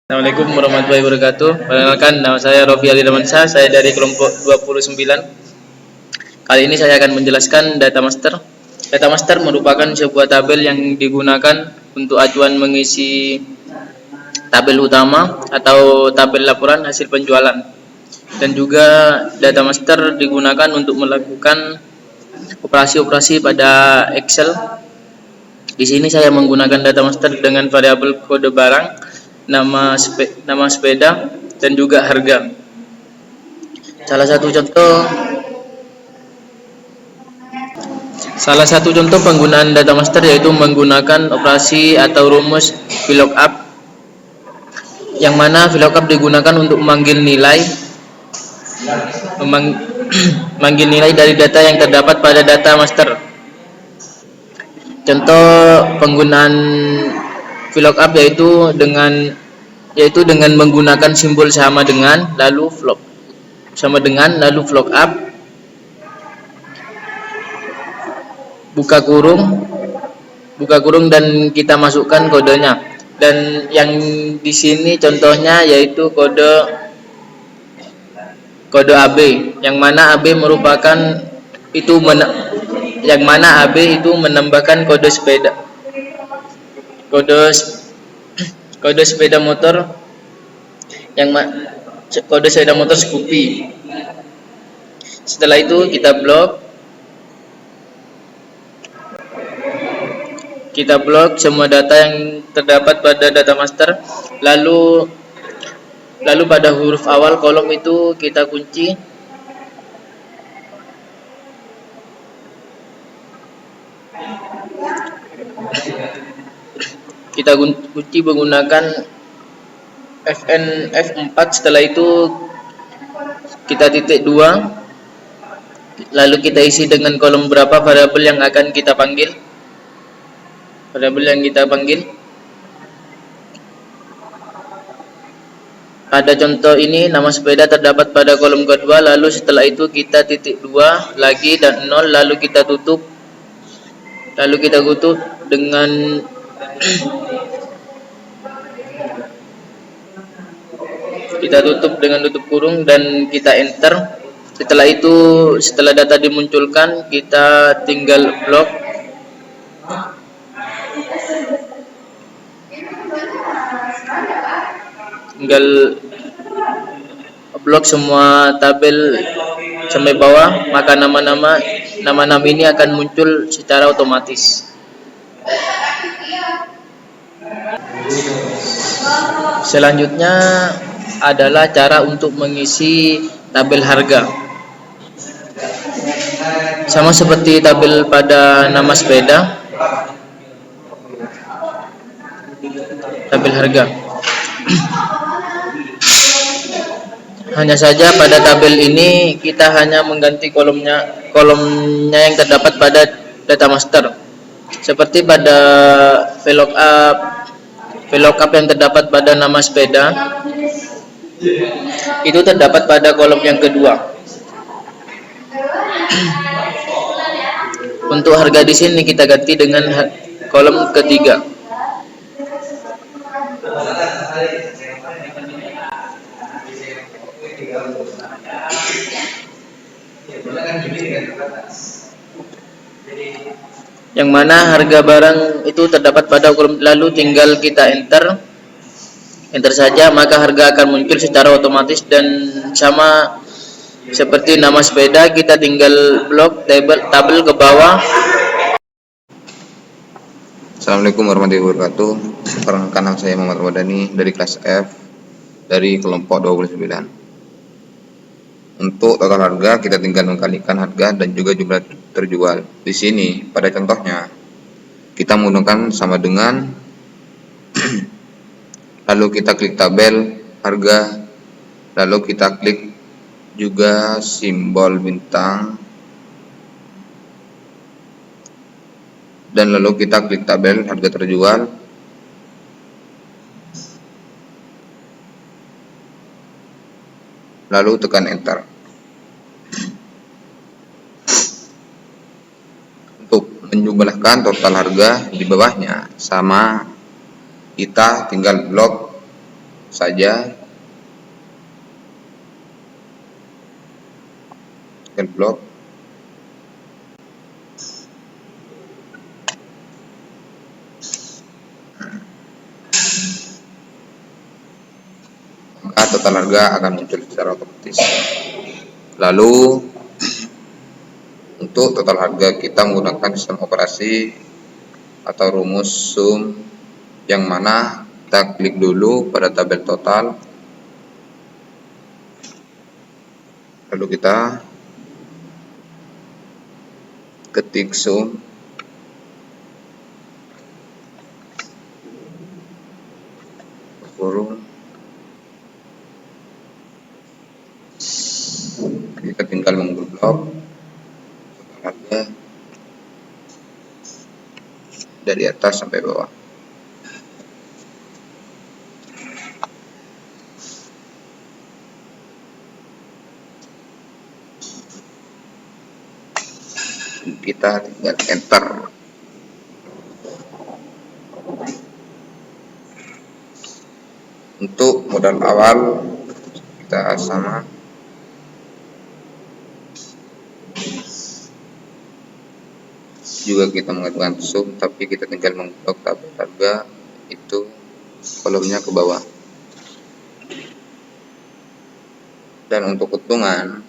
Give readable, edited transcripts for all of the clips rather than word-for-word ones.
Assalamualaikum warahmatullahi wabarakatuh. Perkenalkan, nama saya Rofi Ali Damansyah, saya dari kelompok 29. Kali ini saya akan menjelaskan data master. Data master merupakan sebuah tabel yang digunakan untuk acuan mengisi tabel utama atau tabel laporan hasil penjualan. Dan juga data master digunakan untuk melakukan operasi-operasi pada Excel. Di sini saya menggunakan data master dengan variabel kode barang, nama sepeda, dan juga harga. Salah satu contoh penggunaan data master yaitu menggunakan operasi atau rumus VLOOKUP, yang mana VLOOKUP digunakan untuk memanggil nilai dari data yang terdapat pada data master. Contoh penggunaan VLOOKUP yaitu dengan menggunakan simbol sama dengan lalu VLOOKUP buka kurung dan kita masukkan kodenya. Dan yang di sini contohnya yaitu kode AB, yang mana AB itu menambahkan kode sepeda motor, kode sepeda motor Scoopy. Setelah itu kita blok semua data yang terdapat pada data master, lalu pada huruf awal kolom itu kita kunci. Kita kunci menggunakan F4. Setelah itu kita titik 2, lalu kita isi dengan kolom berapa variabel yang akan kita panggil. Pada contoh ini nama sepeda terdapat pada kolom kedua, lalu setelah itu kita titik 2 lagi dan 0, lalu kita tutup dengan tutup kurung dan kita enter. Setelah data dimunculkan, kita tinggal blok semua tabel sampai bawah, maka nama-nama ini akan muncul secara otomatis. Selanjutnya adalah cara untuk mengisi tabel harga. Sama seperti tabel pada nama sepeda, tabel harga. Hanya saja pada tabel ini kita hanya mengganti kolomnya yang terdapat pada data master. Seperti pada VLOOKUP yang terdapat pada nama sepeda, itu terdapat pada kolom yang kedua. Untuk harga di sini kita ganti dengan kolom ketiga. Yang mana harga barang itu terdapat pada kolom, lalu tinggal kita enter saja, maka harga akan muncul secara otomatis. Dan sama seperti nama sepeda, kita tinggal blok tabel ke bawah. Assalamualaikum warahmatullahi wabarakatuh. Perkenalkan, nama saya Muhammad Ramadhani dari kelas F dari kelompok 29. Untuk total harga kita tinggal mengkalikan harga dan juga jumlah terjual. Di sini pada contohnya kita menggunakan sama dengan lalu kita klik tabel harga, lalu kita klik juga simbol bintang, dan lalu kita klik tabel harga terjual. Lalu tekan enter. Untuk menjumlahkan total harga di bawahnya sama, kita tinggal blok saja blok maka total harga akan muncul secara otomatis. Lalu untuk total harga kita menggunakan sistem operasi atau rumus sum, yang mana kita klik dulu pada tabel total, lalu kita ketik sum kurung, kita tinggal mengblok harga dari atas sampai bawah. Kita tinggal enter. Untuk modal awal kita sama, juga kita mengajukan sum, tapi kita tinggal mengblok tabel harga itu kolomnya ke bawah. Dan untuk keuntungan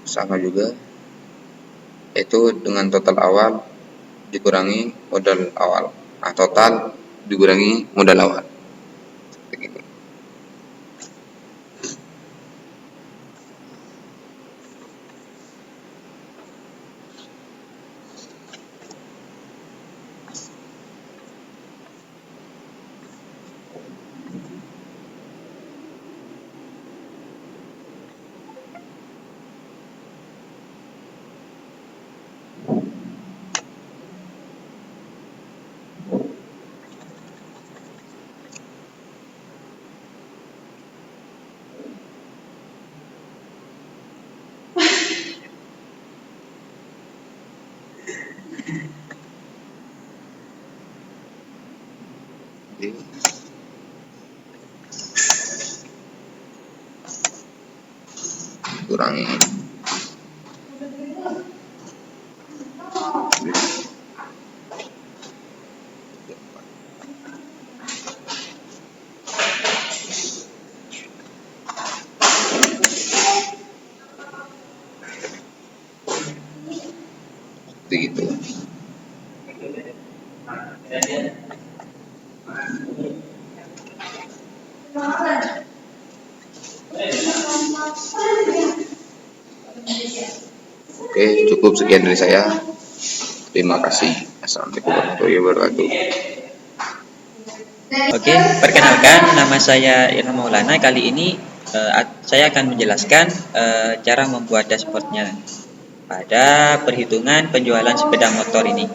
sama juga, yaitu dengan total awal dikurangi modal awal. Total dikurangi modal awal. Begitu. Kurangi begitu. Oke, cukup sekian dari saya. Terima kasih. Assalamualaikum warahmatullahi wabarakatuh. Oke, perkenalkan, nama saya Irham Maulana. Kali ini saya akan menjelaskan cara membuat dashboardnya pada perhitungan penjualan sepeda motor ini.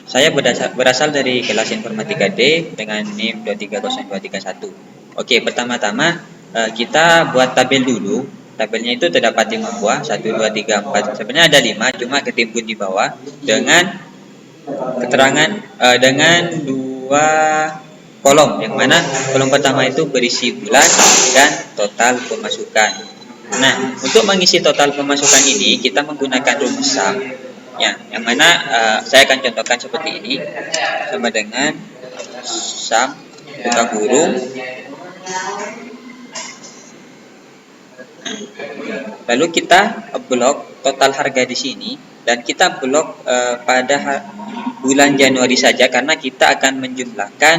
Saya berasal dari kelas Informatika D dengan NIM 230231. Oke, pertama-tama kita buat tabel dulu. Tabelnya itu terdapat 5 buah, 1, 2, 3, 4. Sebenarnya ada 5, cuma ketimbun di bawah dengan keterangan dengan 2 kolom, yang mana kolom pertama itu berisi bulan dan total pemasukan. Nah, untuk mengisi total pemasukan ini kita menggunakan rumus sum, ya, yang mana saya akan contohkan seperti ini, sama dengan sum buka kurung, lalu kita blok total harga di sini, dan kita blok pada bulan Januari saja karena kita akan menjumlahkan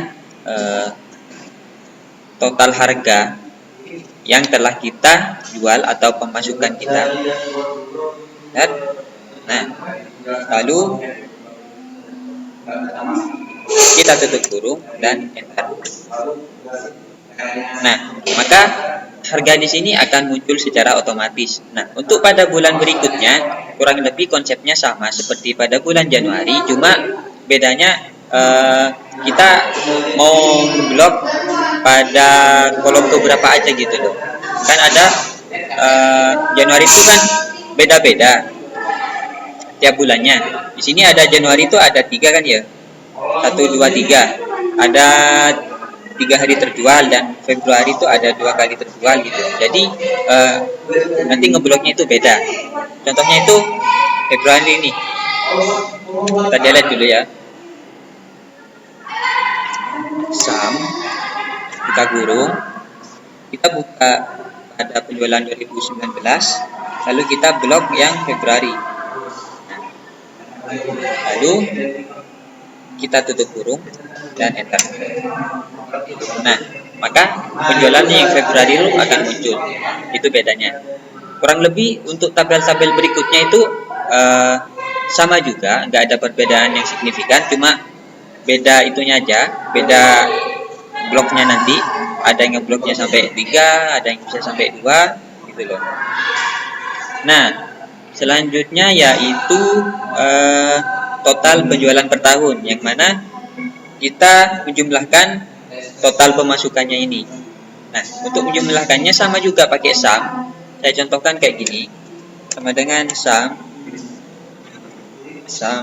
total harga yang telah kita jual atau pemasukan kita. Nah, lalu kita tutup kurung dan enter. Nah, maka harga di sini akan muncul secara otomatis. Nah, untuk pada bulan berikutnya kurang lebih konsepnya sama seperti pada bulan Januari, cuma bedanya kita mau blok pada kolom keberapa aja gitu loh. Kan ada Januari itu kan beda-beda tiap bulannya. Di sini ada Januari itu ada 3 kan ya. 1, 2, 3. Ada 3 hari terjual dan Februari itu ada 2 kali terjual gitu. Jadi nanti ngebloknya itu beda. Contohnya itu Februari ini. Kita lihat dulu ya. Saham buka kurung, kita buka pada penjualan 2019, lalu kita blok yang Februari. Lalu kita tutup kurung dan enter. Nah, maka penjualannya yang Februari itu akan muncul. Itu bedanya. Kurang lebih untuk tabel-tabel berikutnya itu sama juga, nggak ada perbedaan yang signifikan, cuma beda itunya aja, beda bloknya nanti. Ada yang ngebloknya sampai 3, ada yang bisa sampai 2, gitu loh. Nah, selanjutnya yaitu total penjualan per tahun, yang mana kita menjumlahkan total pemasukannya ini. Nah, untuk menjumlahkannya sama juga pakai sum. Saya contohkan kayak gini, sama dengan sum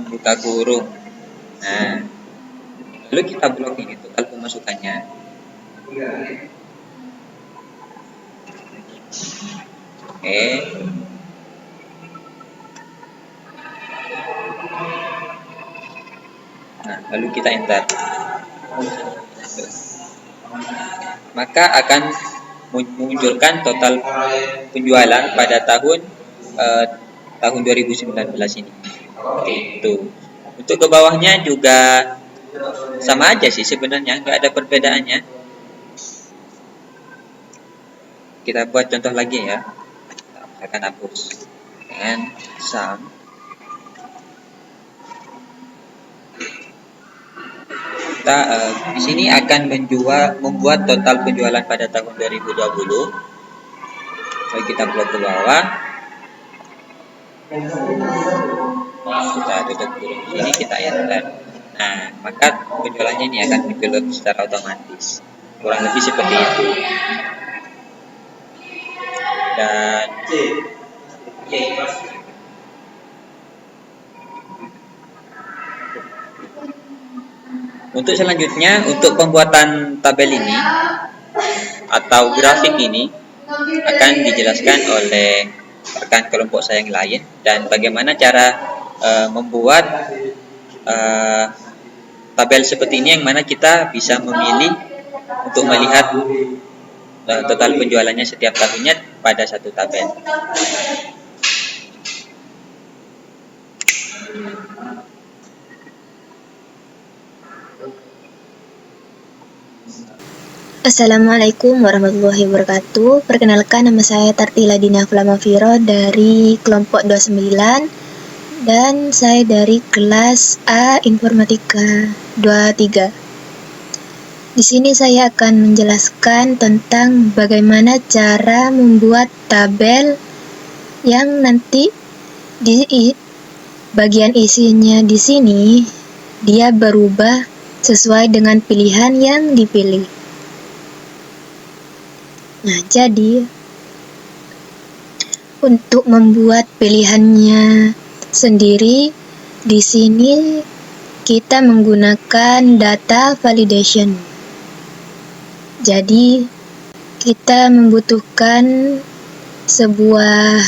buka kurung. Nah, lalu kita blok ini total pemasukannya. Oke. Nah, lalu kita enter. Maka akan memunculkan total penjualan pada tahun 2019 ini. Oke, itu. Untuk ke bawahnya juga sama aja sih sebenarnya, nggak ada perbedaannya. Kita buat contoh lagi ya. Kita akan hapus dengan sum. Kita di sini akan membuat total penjualan pada tahun 2020. Lalu kita blok ke bawah. Kita tutup kurung sini, kita enter. Nah, maka penjualannya ini akan muncul secara otomatis. Kurang lebih seperti itu. Dan untuk selanjutnya, untuk pembuatan tabel ini atau grafik ini akan dijelaskan oleh rekan kelompok saya yang lain, dan bagaimana cara membuat tabel seperti ini, yang mana kita bisa memilih untuk melihat total penjualannya setiap tahunnya pada satu tabel. Assalamualaikum warahmatullahi wabarakatuh. Perkenalkan, nama saya Tartila Dina Flamafiro dari kelompok 29, dan saya dari kelas A Informatika 23. Di sini saya akan menjelaskan tentang bagaimana cara membuat tabel yang nanti di bagian isinya di sini dia berubah sesuai dengan pilihan yang dipilih. Nah, jadi untuk membuat pilihannya sendiri, di sini kita menggunakan data validation. Jadi kita membutuhkan sebuah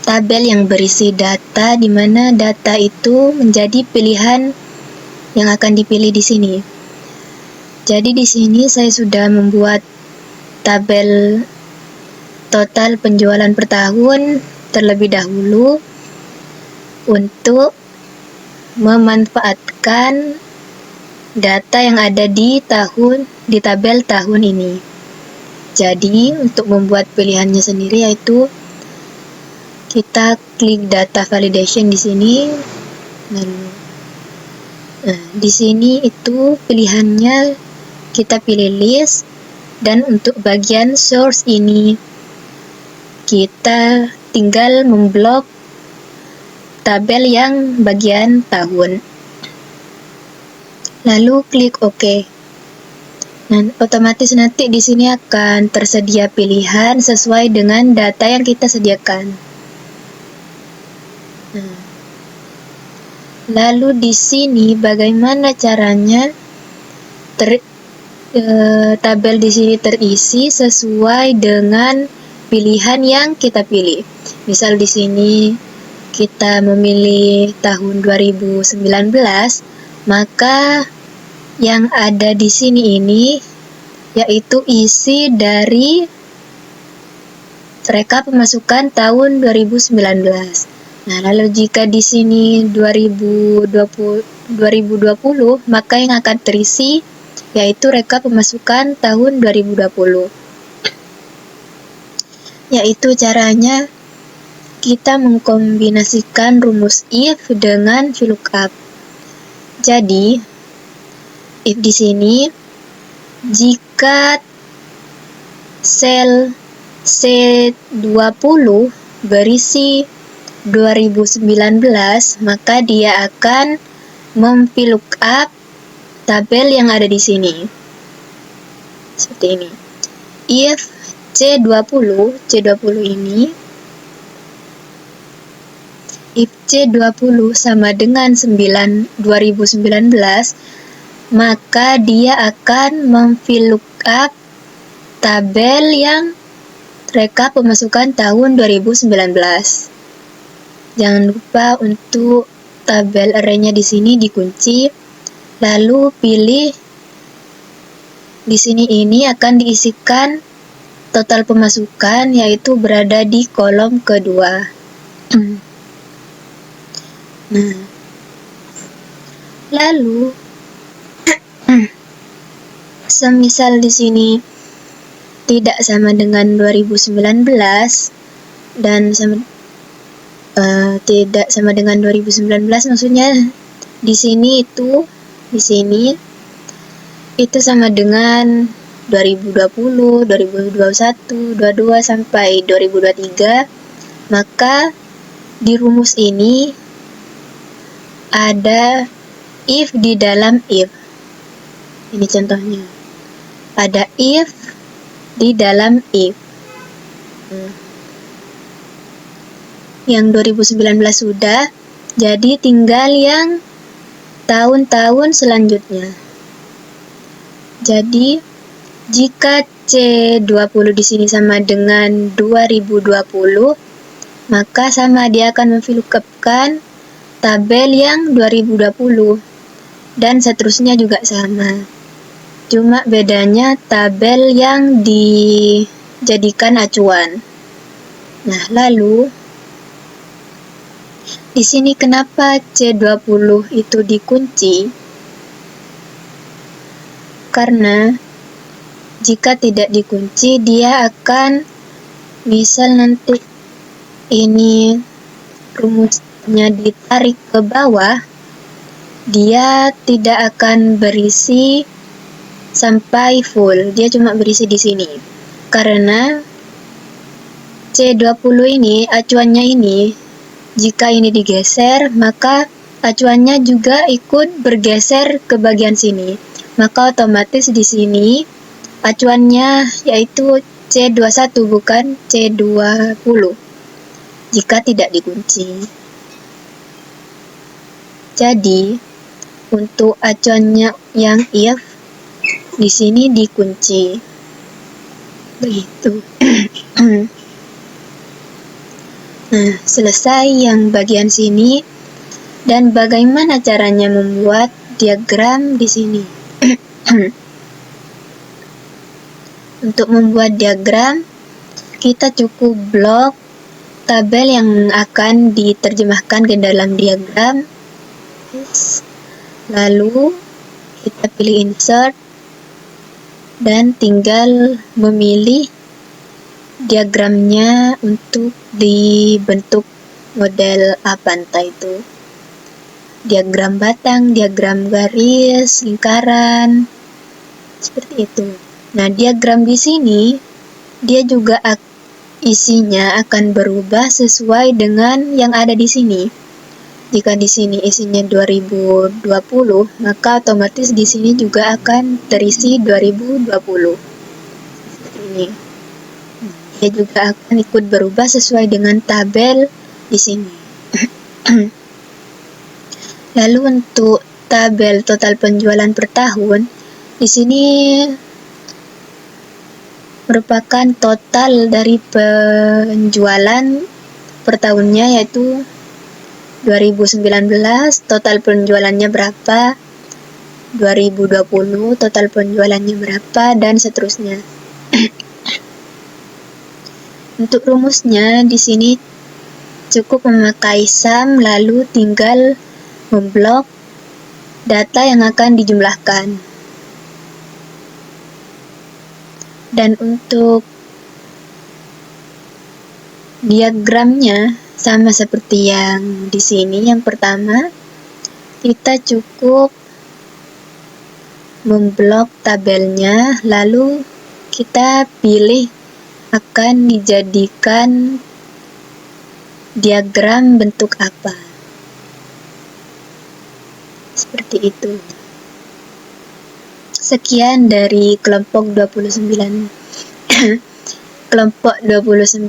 tabel yang berisi data, di mana data itu menjadi pilihan yang akan dipilih di sini. Jadi di sini saya sudah membuat tabel total penjualan per tahun terlebih dahulu untuk memanfaatkan data yang ada di tabel tahun ini. Jadi untuk membuat pilihannya sendiri, yaitu kita klik data validation di sini. Nah, di sini itu pilihannya kita pilih list. Dan untuk bagian source ini, kita tinggal memblok tabel yang bagian tahun. Lalu klik OK. Nah, otomatis nanti di sini akan tersedia pilihan sesuai dengan data yang kita sediakan. Nah, Lalu di sini bagaimana caranya tabel di sini terisi sesuai dengan pilihan yang kita pilih. Misal di sini kita memilih tahun 2019, maka yang ada di sini ini yaitu isi dari rekap pemasukan tahun 2019. Nah, lalu jika di sini 2020, maka yang akan terisi yaitu rekap pemasukan tahun 2020. Yaitu caranya kita mengkombinasikan rumus if dengan VLOOKUP. Jadi, if di sini jika sel C20 berisi 2019, maka dia akan mem-VLOOKUP tabel yang ada di sini. Seperti ini. If C20 ini, if C20 sama dengan 2019, maka dia akan mem-VLOOKUP tabel yang rekap pemasukan tahun 2019. Jangan lupa untuk tabel arraynya di sini dikunci, lalu pilih di sini ini akan diisikan total pemasukan, yaitu berada di kolom kedua. Nah, lalu semisal di sini tidak sama dengan 2019 dan tidak sama dengan 2019, maksudnya di sini itu sama dengan 2020, 2021, 22 sampai 2023, maka di rumus ini ada if di dalam if. Ini contohnya. Ada if di dalam if. Yang 2019 sudah, jadi tinggal yang tahun-tahun selanjutnya. Jadi, jika C20 di sini sama dengan 2020, maka sama dia akan memVLOOKUP-kan tabel yang 2020 dan seterusnya juga sama. Cuma bedanya tabel yang dijadikan acuan. Nah, lalu di sini kenapa C20 itu dikunci? Karena jika tidak dikunci, dia akan, misal nanti ini rumusnya ditarik ke bawah, dia tidak akan berisi sampai full, dia cuma berisi di sini. Karena C20 ini, acuannya ini, jika ini digeser, maka acuannya juga ikut bergeser ke bagian sini. Maka otomatis di sini acuannya yaitu C21 bukan C20 jika tidak dikunci. Jadi untuk acuannya yang if di sini dikunci. Begitu. Nah, selesai yang bagian sini. Dan bagaimana caranya membuat diagram di sini? Untuk membuat diagram, kita cukup blok tabel yang akan diterjemahkan ke dalam diagram. Lalu kita pilih insert dan tinggal memilih diagramnya untuk dibentuk model apa entah itu. Diagram batang, diagram garis, lingkaran, seperti itu. Nah, diagram di sini dia juga isinya akan berubah sesuai dengan yang ada di sini. Jika di sini isinya 2020, maka otomatis di sini juga akan terisi 2020. Seperti ini. Dia juga akan ikut berubah sesuai dengan tabel di sini. Lalu untuk tabel total penjualan per tahun, di sini merupakan total dari penjualan per tahunnya, yaitu 2019 total penjualannya berapa, 2020 total penjualannya berapa, dan seterusnya. Untuk rumusnya di sini cukup memakai sum, lalu tinggal memblok data yang akan dijumlahkan. Dan untuk diagramnya sama seperti yang di sini. Yang pertama, kita cukup memblok tabelnya, lalu kita pilih akan dijadikan diagram bentuk apa. Seperti itu. Sekian dari kelompok 29. Kelompok 29.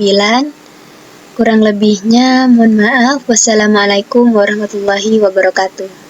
Kurang lebihnya mohon maaf. Wassalamualaikum warahmatullahi wabarakatuh.